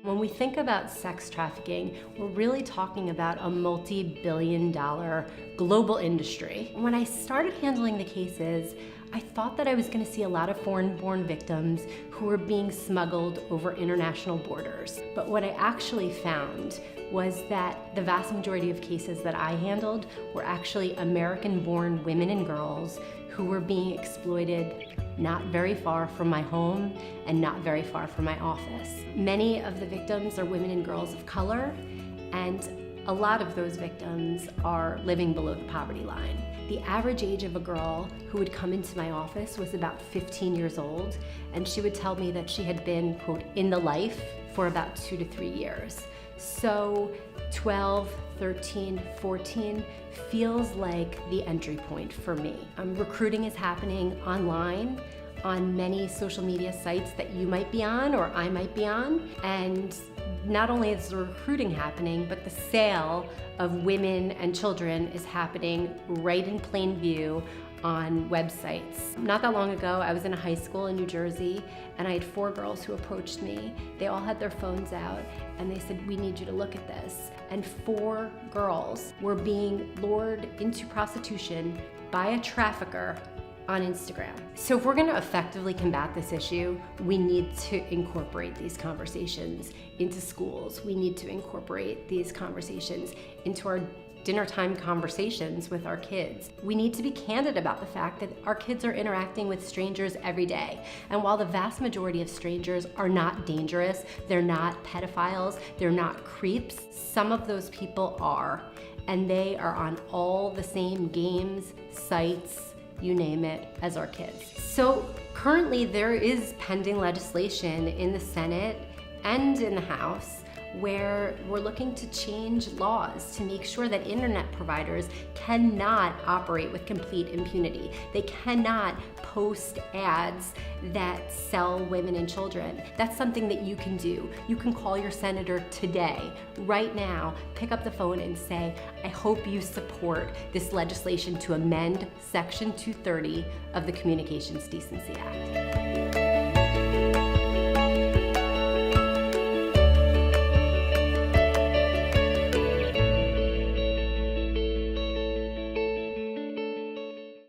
When we think about sex trafficking, we're really talking about a multi-billion-dollar global industry. When I started handling the cases, I thought that I was going to see a lot of foreign-born victims who were being smuggled over international borders. But what I actually found was that the vast majority of cases that I handled were actually American-born women and girls who were being exploited not very far from my home and not very far from my office. Many of the victims are women and girls of color, and a lot of those victims are living below the poverty line. The average age of a girl who would come into my office was about 15 years old, and she would tell me that she had been, quote, in the life for about 2 to 3 years. So 12, 13, 14 feels like the entry point for me. Recruiting is happening online on many social media sites that you might be on or I might be on. And not only is the recruiting happening, but the sale of women and children is happening right in plain view on websites. Not that long ago, I was in a high school in New Jersey, and I had 4 girls who approached me. They all had their phones out, and they said, "We need you to look at this." And 4 girls were being lured into prostitution by a trafficker on Instagram. So if we're going to effectively combat this issue, we need to incorporate these conversations into schools. We need to incorporate these conversations into our dinner time conversations with our kids. We need to be candid about the fact that our kids are interacting with strangers every day. And while the vast majority of strangers are not dangerous, they're not pedophiles, they're not creeps, some of those people are. And they are on all the same games, sites, you name it, as our kids. So currently there is pending legislation in the Senate and in the House where we're looking to change laws to make sure that internet providers cannot operate with complete impunity. They cannot post ads that sell women and children. That's something that you can do. You can call your senator today, right now, pick up the phone and say, "I hope you support this legislation to amend Section 230 of the Communications Decency Act."